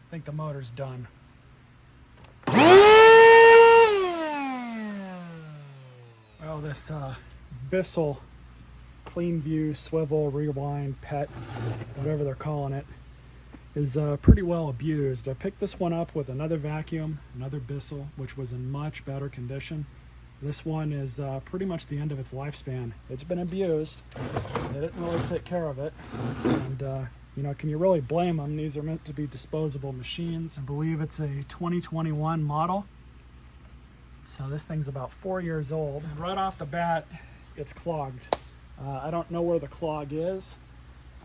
I think the motor's done. Well, this Bissell CleanView swivel rewind pet, whatever they're calling it, is pretty well abused. I picked this one up with another vacuum, another Bissell, which was in much better condition. This one is pretty much the end of its lifespan. It's been abused. They didn't really take care of it. And, you know, can you really blame them? These are meant to be disposable machines. I believe it's a 2021 model. So this thing's about 4 years old. And right off the bat, it's clogged. I don't know where the clog is.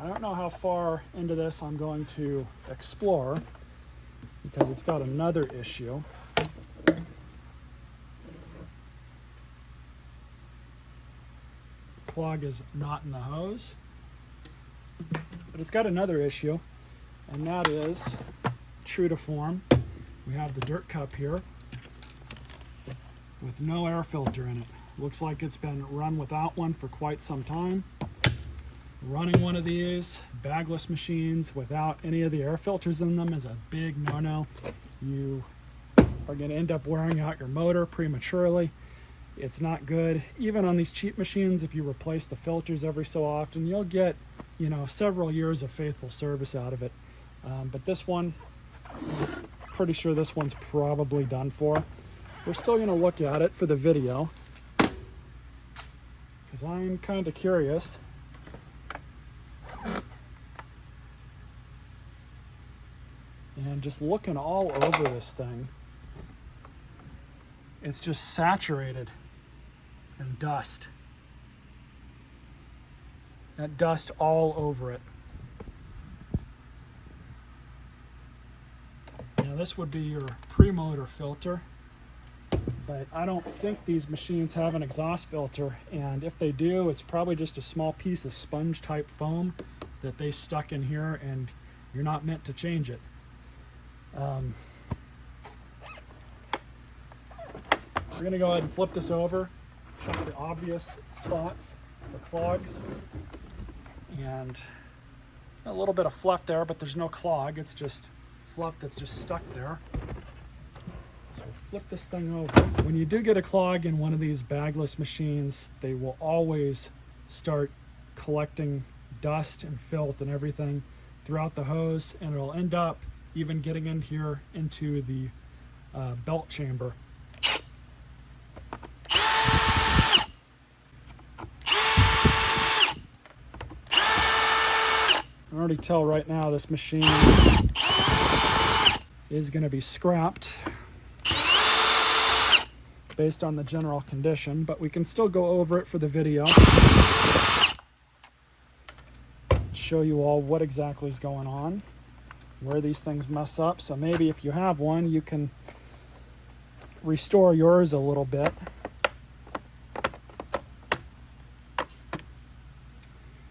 I don't know how far into this I'm going to explore because it's got another issue. Clog is not in the hose, but it's got another issue, and that is true to form. We have the dirt cup here with no air filter in it. Looks like it's been run without one for quite some time. Running one of these bagless machines without any of the air filters in them is a big no-no. You are going to end up wearing out your motor prematurely. It's not good. Even on these cheap machines, if you replace the filters every so often, you'll get, you know, several years of faithful service out of it. But this one, pretty sure this one's probably done for. We're still going to look at it for the video because I'm kind of curious. And just looking all over this thing, it's just saturated in dust. That dust all over it. Now this would be your pre-motor filter, but I don't think these machines have an exhaust filter, and if they do, it's probably just a small piece of sponge type foam that they stuck in here, and you're not meant to change it. We're going to go ahead and flip this over, check the obvious spots for clogs, and a little bit of fluff there, but there's no clog. It's just fluff that's just stuck there. So flip this thing over. When you do get a clog in one of these bagless machines, they will always start collecting dust and filth and everything throughout the hose, and it'll end up even getting in here into the belt chamber. I can already tell right now this machine is going to be scrapped based on the general condition, but we can still go over it for the video. Show you all what exactly is going on, where these things mess up. So maybe if you have one, you can restore yours a little bit.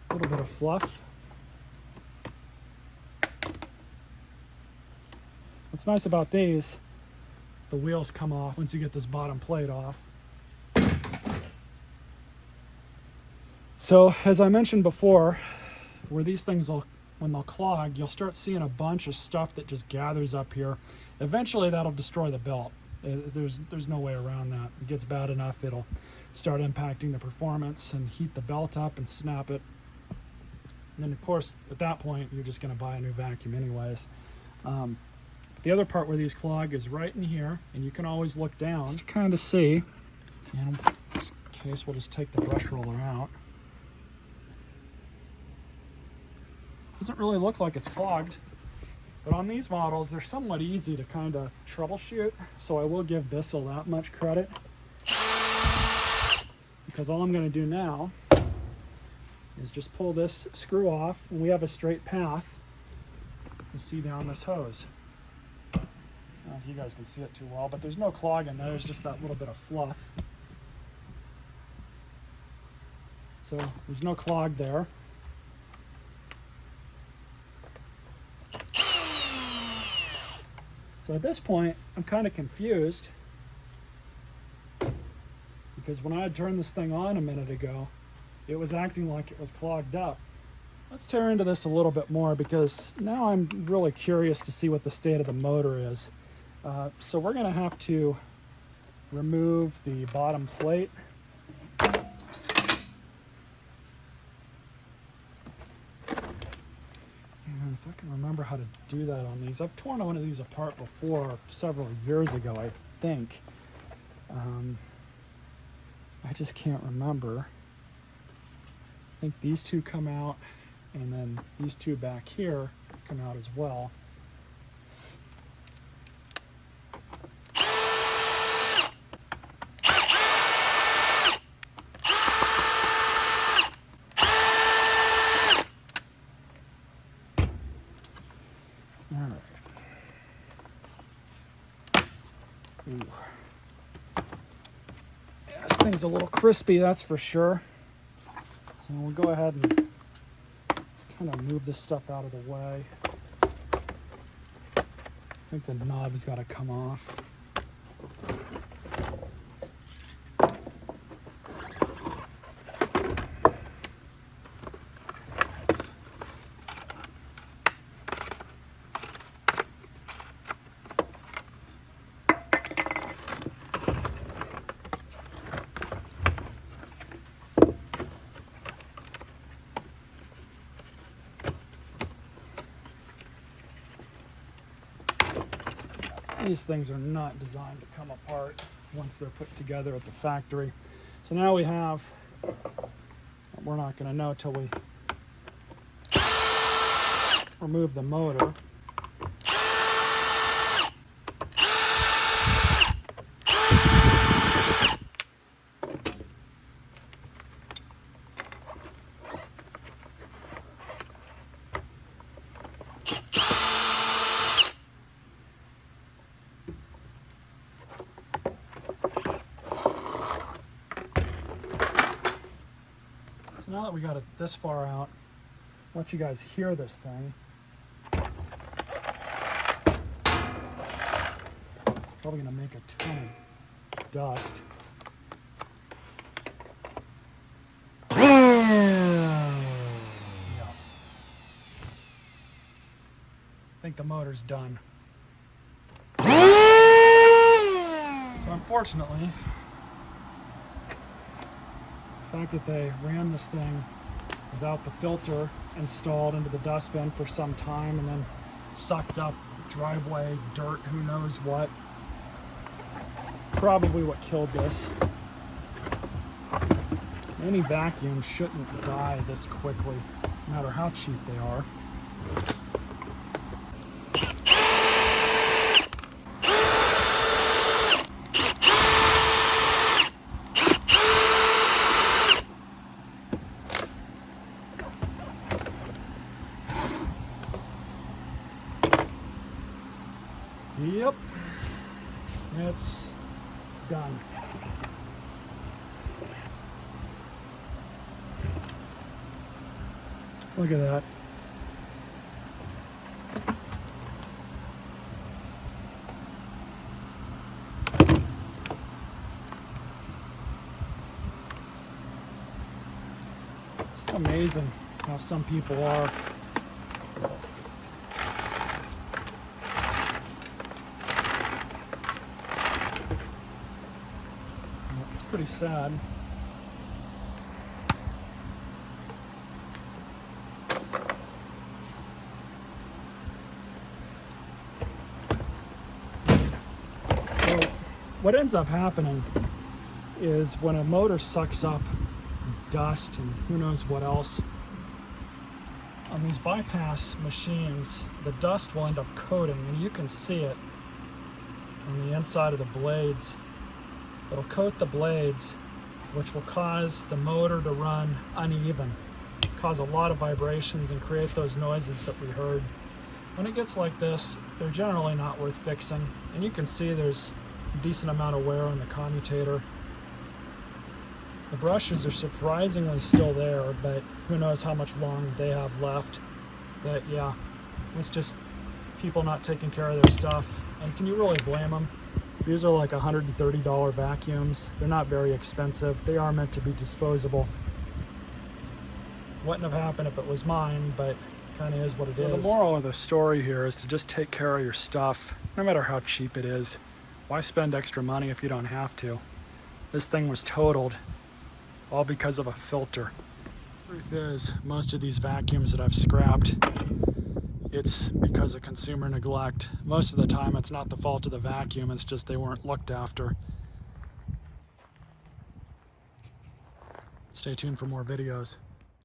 A little bit of fluff. What's nice about these, the wheels come off once you get this bottom plate off. So as I mentioned before, where these things will, when they'll clog, you'll start seeing a bunch of stuff that just gathers up here. Eventually that'll destroy the belt. There's no way around that. It gets bad enough, it'll start impacting the performance and heat the belt up and snap it. And then of course, at that point, you're just gonna buy a new vacuum anyways. The other part where these clog is right in here, and you can always look down just to kind of see. And in this case, we'll just take the brush roller out. Doesn't really look like it's clogged, but on these models, they're somewhat easy to kind of troubleshoot, so I will give Bissell that much credit. Because all I'm going to do now is just pull this screw off, and we have a straight path to see down this hose. I don't know if you guys can see it too well, but there's no clog in there. There's just that little bit of fluff. So there's no clog there. So at this point, I'm kind of confused because when I had turned this thing on a minute ago, it was acting like it was clogged up. Let's tear into this a little bit more because now I'm really curious to see what the state of the motor is. So we're going to have to remove the bottom plate. And if I can remember how to do that on these. I've torn one of these apart before several years ago, I think. I just can't remember. I think these two come out, and then these two back here come out as well. All right. Ooh. Yeah, this thing's a little crispy, that's for sure. So we'll go ahead and just kind of move this stuff out of the way. I think the knob's got to come off. These things are not designed to come apart once they're put together at the factory. So now we have, we're not going to know till we remove the motor. So now that we got it this far out, I'll let you guys hear this thing. Probably gonna make a ton of dust. Yeah. I think the motor's done. So unfortunately, the fact that they ran this thing without the filter installed into the dustbin for some time and then sucked up driveway dirt, who knows what, probably what killed this. Any vacuum shouldn't die this quickly, no matter how cheap they are. Yep, it's done. Look at that. It's amazing how some people are. It's pretty sad. So what ends up happening is when a motor sucks up dust and who knows what else, on these bypass machines, the dust will end up coating, and you can see it on the inside of the blades. It'll coat the blades, which will cause the motor to run uneven, cause a lot of vibrations and create those noises that we heard. When it gets like this, they're generally not worth fixing, and you can see there's a decent amount of wear on the commutator. The brushes are surprisingly still there, but who knows how much long they have left. But yeah, it's just people not taking care of their stuff. And can you really blame them? These are like $130 vacuums. They're not very expensive. They are meant to be disposable. Wouldn't have happened if it was mine, but kind of is what it is. So the moral of the story here is to just take care of your stuff, no matter how cheap it is. Why spend extra money if you don't have to? This thing was totaled, all because of a filter. Truth is, most of these vacuums that I've scrapped, it's because of consumer neglect. Most of the time it's not the fault of the vacuum, it's just they weren't looked after. Stay tuned for more videos.